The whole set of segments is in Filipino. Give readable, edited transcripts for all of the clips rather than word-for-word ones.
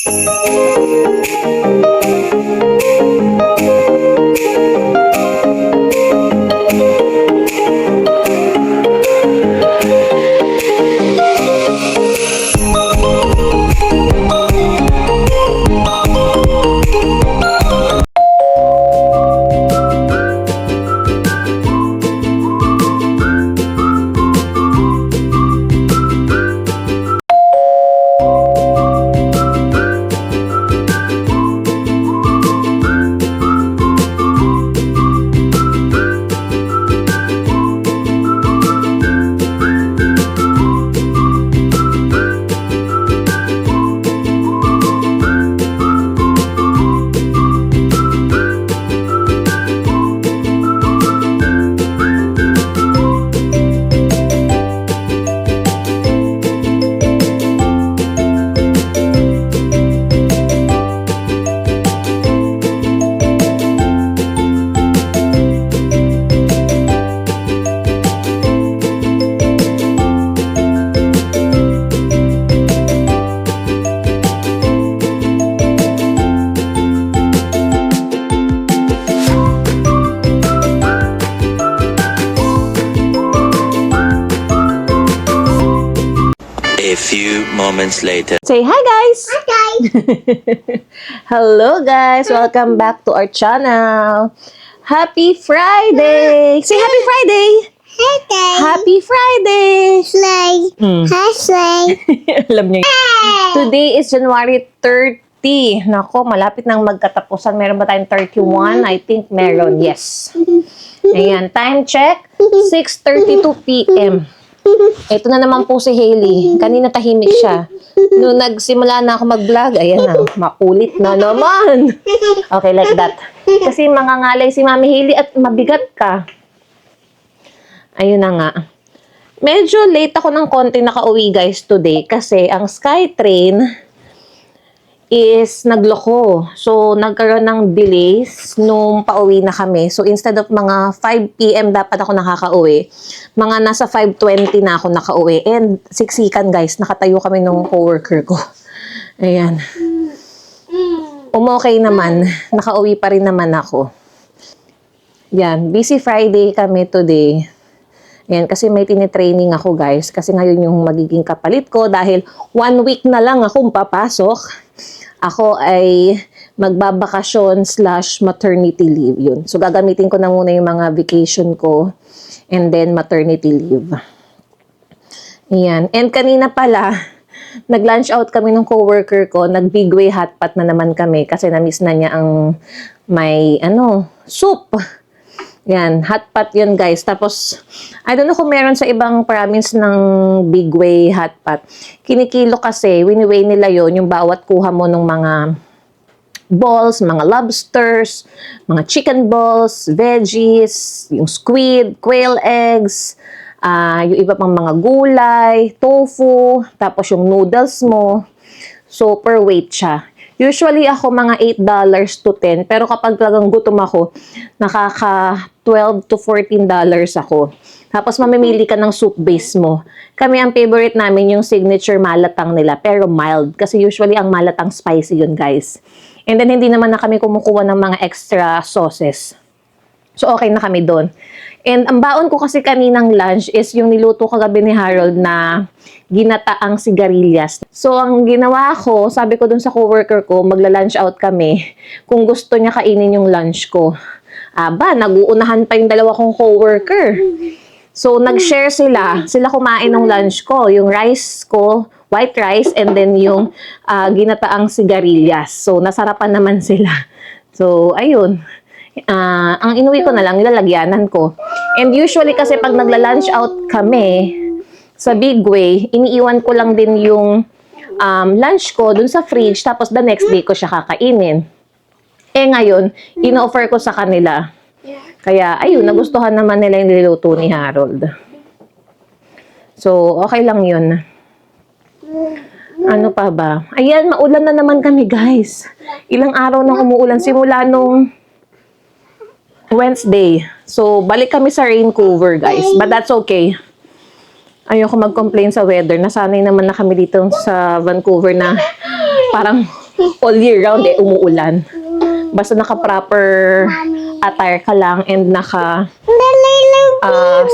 A few moments later. Say hi, guys! Hi, guys! Hello, guys! Welcome back to our channel. Happy Friday! Say Happy Friday! Hi, guys! Happy Friday! Slay! Hi, Slay! Alam niyo yun. Today is January 30. Nako, malapit nang magkatapusan. Meron ba tayong 31? I think meron. Yes. Ayan. Time check. 6:32 p.m. Ito na naman po si Hailey. Kanina tahimik siya. Noong nagsimula na ako mag-vlog, ayan na, makulit na naman. Okay, like that. Kasi mangangalay si Mami Hailey at mabigat ka. Ayun na nga. Medyo late ako ng konti nakauwi guys today kasi ang Skytrain is nagloko. So, nagkaroon ng delays nung pauwi na kami. So, instead of mga 5 p.m. dapat ako nakakauwi, mga nasa 5:20 na ako nakauwi. And siksikan guys, nakatayo kami nung coworker ko. Ayan. Okay naman. Nakauwi pa rin naman ako. Yan. Busy Friday kami today. Ayan, kasi may tinitraining ako guys. Kasi ngayon yung magiging kapalit ko dahil 1 week na lang akong papasok. Ako ay magbabakasyon/maternity leave yun. So, gagamitin ko na muna yung mga vacation ko and then maternity leave. Ayan. And kanina pala, nag-lunch out kami ng coworker ko. Nag-bigway hotpot na naman kami kasi na-miss na niya ang may, soup. Yan, hotpot yun guys. Tapos, I don't know kung meron sa ibang province ng bigway hotpot. Kinikilo kasi, winiweigh nila yon yung bawat kuha mo ng mga balls, mga lobsters, mga chicken balls, veggies, yung squid, quail eggs, yung iba pang mga gulay, tofu, tapos yung noodles mo. So, per weight siya. Usually ako mga $8 to 10, pero kapag talagang gutom ako, nakaka $12 to $14 ako. Tapos mamimili ka ng soup base mo. Kami ang favorite namin yung signature malatang nila, pero mild. Kasi usually ang malatang spicy yun guys. And then hindi naman na kami kumukuha ng mga extra sauces. So okay na kami doon. And ang baon ko kasi kaninang lunch is yung niluto kagabi ni Harold na ginataang sigarilyas. So ang ginawa ko, sabi ko dun sa coworker ko, magla-lunch out kami kung gusto niya kainin yung lunch ko. Aba, nag-uunahan pa yung dalawa kong coworker. So nag-share sila. Sila kumain ng lunch ko. Yung rice ko, white rice, and then yung ginataang sigarilyas. So nasarapan naman sila. So ayun. Ang inuwi ko na lang, nilalagyanan ko. And usually kasi pag nagla-lunch out kami sa Bigway, iniiwan ko lang din yung lunch ko dun sa fridge, tapos the next day ko siya kakainin. Eh ngayon, in-offer ko sa kanila. Kaya ayun, nagustuhan naman nila yung niluto ni Harold. So, okay lang yun. Ano pa ba? Ayan, maulan na naman kami guys. Ilang araw nang umuulan, simula nung Wednesday. So, balik kami sa rain cover, guys. But that's okay. Ayoko mag-complain sa weather. Nasanay naman na kami dito sa Vancouver na parang all year round umuulan. Basta naka-proper attire ka lang and naka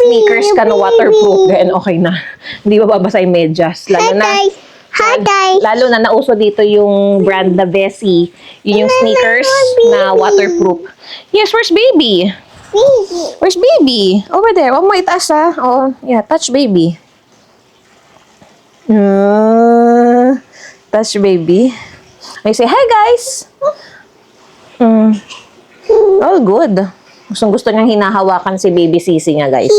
sneakers ka na waterproof, then okay na. Hindi mababasa yung medyas. Lalo na nauso dito yung brand na Vessi. Yun yung sneakers na waterproof. Yes, where's baby? Where's baby? Over there. Huwag mo itaas ha. Oh, yeah, touch baby. Touch baby. I say, hi guys! All good. Gusto niyang hinahawakan si baby Sisi niya, guys.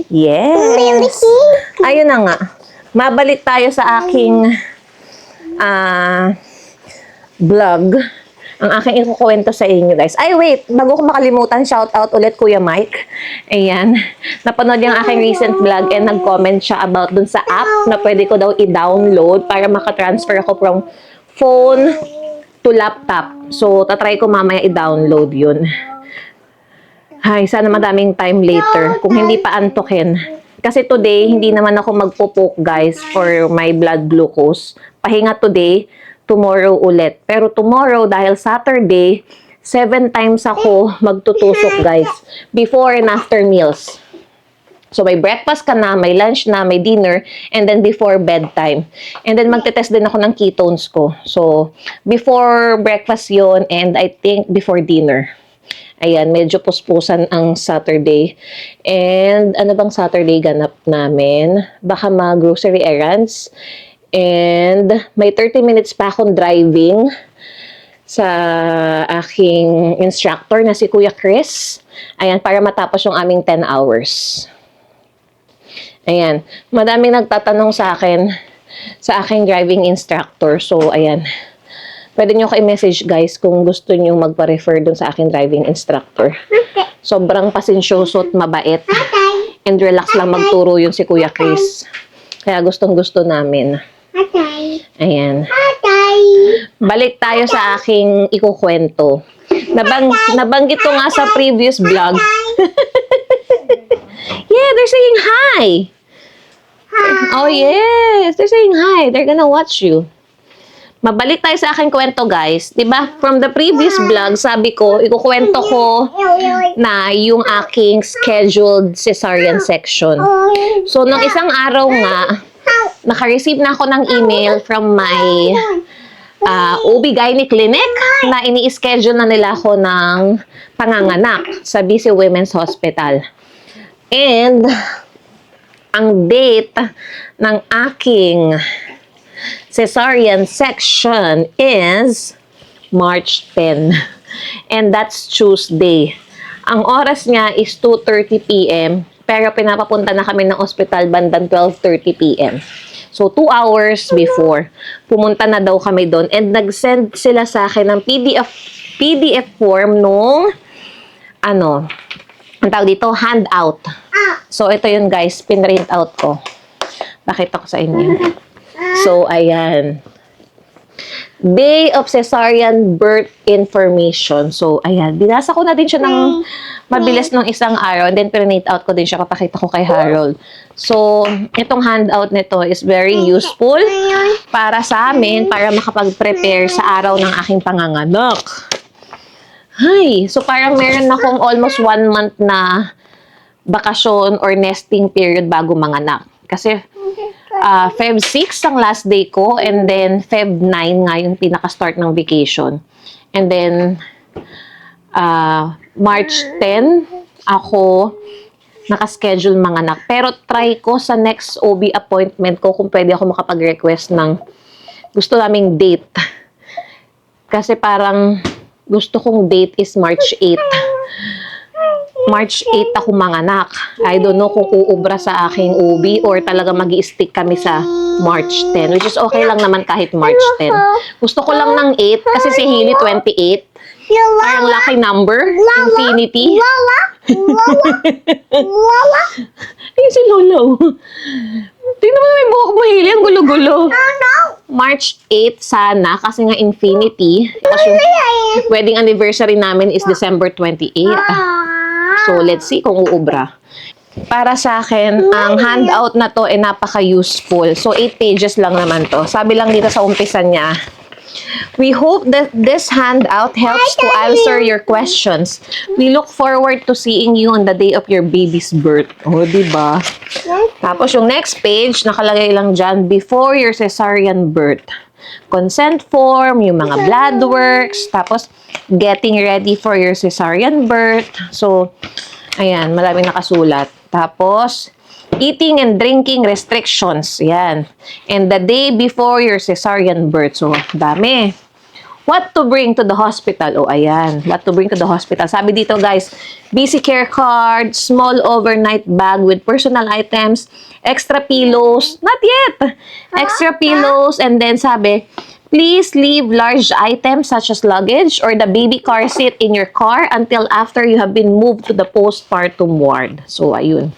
Yes. Ayun na nga. Mabalik tayo sa aking vlog. Ang aking ikukwento sa inyo, guys. Ay, wait. Bago ko makalimutan, shout out ulit Kuya Mike. Ayan. Napanood yung aking recent vlog and nag-comment siya about dun sa app na pwede ko daw i-download para makatransfer ako from phone to laptop. So, tatry ko mamaya i-download yun. Ay, sana madaming time later. Kung hindi pa antokin. Kasi today, hindi naman ako magpupok, guys, for my blood glucose. Pahinga today, tomorrow ulit. Pero tomorrow, dahil Saturday, 7 times ako magtutusok, guys. Before and after meals. So, may breakfast ka na, may lunch na, may dinner, and then before bedtime. And then, magte-test din ako ng ketones ko. So, before breakfast yon and I think before dinner. Ayan, medyo puspusan ang Saturday. And ano bang Saturday ganap namin? Baka mag-grocery errands. And may 30 minutes pa akong driving sa aking instructor na si Kuya Chris. Ayan, para matapos yung aming 10 hours. Ayan, madami nagtatanong sa akin sa aking driving instructor. So, ayan. Pwede nyo ka-message, guys, kung gusto nyo magpa-refer dun sa aking driving instructor. Sobrang pasensyoso at mabait. And relax lang magturo yun si Kuya Chris. Kaya gustong-gusto namin. Ayan. Balik tayo sa aking ikukwento. Nabanggit ko nga sa previous vlog. Yeah, they're saying hi. Oh, yes. They're saying hi. They're gonna watch you. Mabalik tayo sa aking kwento, guys. Diba? From the previous vlog, sabi ko, ikukwento ko na yung aking scheduled cesarean section. So, nung isang araw nga, naka-receive na ako ng email from my OB-GYN clinic na ini-schedule na nila ako ng panganganak sa BC Women's Hospital. And, ang date ng aking cesarean section is March 10. And that's Tuesday. Ang oras niya is 2:30 p.m. Pero pinapapunta na kami ng ospital bandang 12:30 p.m. So, 2 hours before, pumunta na daw kami doon. And nag-send sila sa akin ng PDF form nung, ang tawag dito, handout. So, ito yun, guys, pinrint out ko. Pakita ko sa inyo. So, ayan. Day of cesarean birth information. So, ayan. Binasa ko na din siya ng mabilis ng isang araw. And then, print out ko din siya. Papakita ko kay Harold. So, itong handout nito is very useful para sa amin, para makapag-prepare sa araw ng aking panganganak. Hi! So, parang meron akong almost 1 month na bakasyon or nesting period bago manganak. Kasi, Feb 6 ang last day ko, and then Feb 9 nga yung pinaka-start ng vacation. And then, March 10, ako nakaschedule manganak. Pero try ko sa next OB appointment ko kung pwede ako makapag-request ng gusto naming date. Kasi parang gusto kong date is March 8. March 8 ako manganak. I don't know kung uubra sa aking OB or talaga magi-stick kami sa March 10. Which is okay lang naman kahit March 10. Gusto ko lang ng 8 kasi si Hailey 28. Parang lucky number. Infinity. Ayun si Lolo. Tingnan mo na may buhok mo, Hailey. Ang gulo-gulo. March 8 sana kasi nga infinity. Kasi yung wedding anniversary namin is December 28. So, let's see kung uubra. Para sa akin, ang handout na to ay napaka-useful. So, 8 pages lang naman to. Sabi lang dito sa umpisa niya, We hope that this handout helps to answer your questions. We look forward to seeing you on the day of your baby's birth. O, diba? Tapos yung next page, nakalagay lang dyan, before your cesarean birth. Consent form, yung mga blood works, tapos getting ready for your cesarean birth. So, ayan, maraming nakasulat. Tapos, eating and drinking restrictions. Yan. And the day before your cesarean birth. So, dami. What to bring to the hospital? Oh, ayan. What to bring to the hospital. Sabi dito, guys, busy care card, small overnight bag with personal items, extra pillows. Not yet. Extra pillows. And then sabi, please leave large items such as luggage or the baby car seat in your car until after you have been moved to the postpartum ward. So, ayun.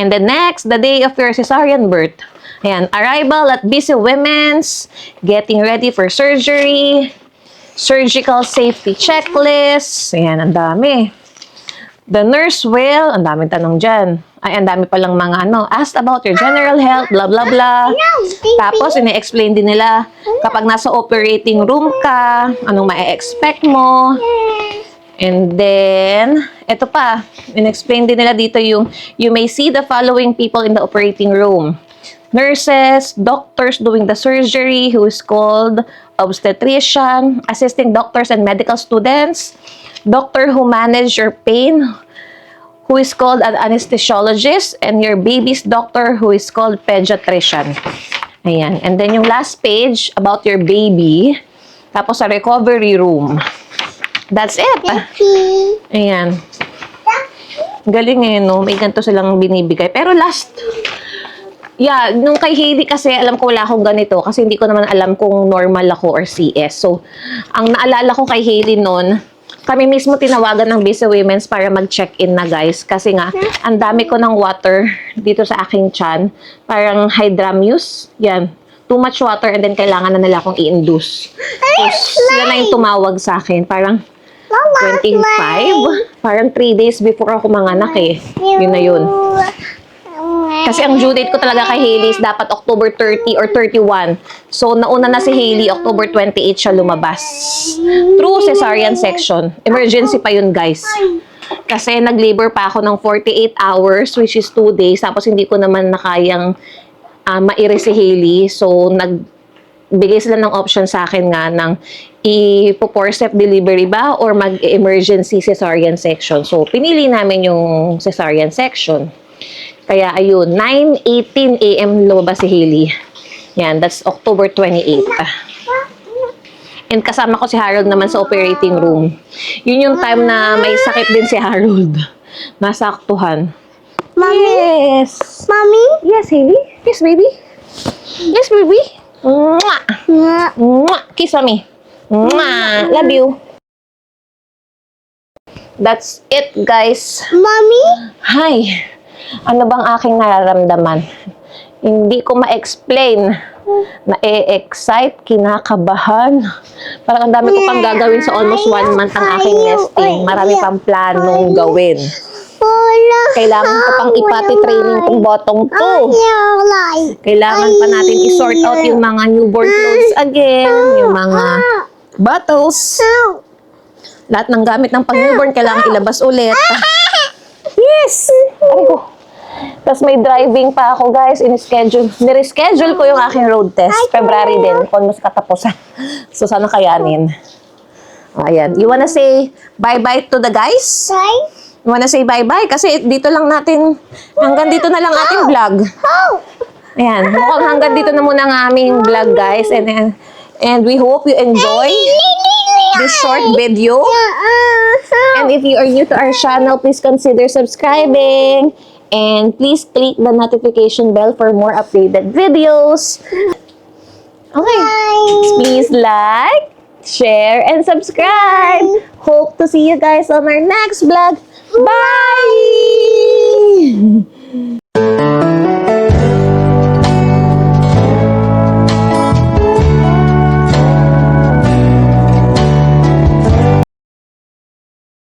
And then next, the day of your cesarean birth. Ayan, arrival at Busy Women's, getting ready for surgery, surgical safety checklist. Ayan, ang dami. The nurse will, ang daming tanong dyan. Ay, ang dami palang mga asked about your general health, blah, blah, blah. Tapos, ine-explain din nila, kapag nasa operating room ka, anong ma-expect mo. And then, eto pa, in-explain din nila dito yung, you may see the following people in the operating room. Nurses, doctors doing the surgery, who is called obstetrician, assisting doctors and medical students, doctor who manage your pain, who is called an anesthesiologist, and your baby's doctor, who is called pediatrician. Ayan. And then yung last page, about your baby, tapos sa recovery room. That's it. Ayan. Galing eh, no? May ganito silang binibigay. Pero last, yeah, nung kay Hailey kasi, alam ko wala akong ganito kasi hindi ko naman alam kung normal ako or CS. So, ang naalala ko kay Hailey noon, kami mismo tinawagan ng Busy Women's para mag-check-in na, guys. Kasi nga, ang dami ko ng water dito sa aking tiyan. Parang hydramuse. Yan. Too much water and then kailangan na nila akong i-induce. So, sila na yung tumawag sa akin. Parang 25? Parang 3 days before ako manganak eh. Yun na yun. Kasi ang due date ko talaga kay Hailey is dapat October 30 or 31. So, nauna na si Hailey, October 28 siya lumabas. Through cesarean section. Emergency pa yun, guys. Kasi nag-labor pa ako ng 48 hours, which is 2 days. Tapos, hindi ko naman nakayang maire si Hailey. So, nagbigay sila ng option sa akin nga ng i-forceps delivery ba or mag-emergency cesarean section. So, pinili namin yung cesarean section. Kaya, ayun, 9:18 a.m. lumabas si Hailey. Yan, that's October 28. And kasama ko si Harold naman sa operating room. Yun yung time na may sakit din si Harold. Nasaktuhan. Mommy? Yes. Mommy? Yes, Hailey? Yes, baby? Yes, baby? Mwah! Mwah! Kiss mommy. Mwah! Love you. That's it, guys. Mommy? Hi. Ano bang aking nararamdaman? Hindi ko ma-explain. Na-excite, kinakabahan. Parang ang dami ko pang gagawin sa almost 1 month ang aking nesting. Marami pang planong gawin. Kailangan ko pang ipati training tong bottom to. Kailangan pa natin i-sort out yung mga newborn clothes again. Yung mga bottles. Lahat ng gamit ng pang-newborn kailangan ilabas ulit. Yes! Aray ko. Tapos may driving pa ako, guys. Nireschedule ko yung aking road test. February din. Almost katapusan. So, sana kayanin. Ayan. You wanna say bye-bye to the guys? You wanna say bye-bye? Kasi dito lang natin, hanggang dito na lang ating vlog. Ayan. Mukhang hanggang dito na muna ang aming vlog, guys. And we hope you enjoy this short video. And if you are new to our channel, please consider subscribing. And please click the notification bell for more updated videos. Okay. Please like, share, and subscribe. Hope to see you guys on our next vlog. Bye!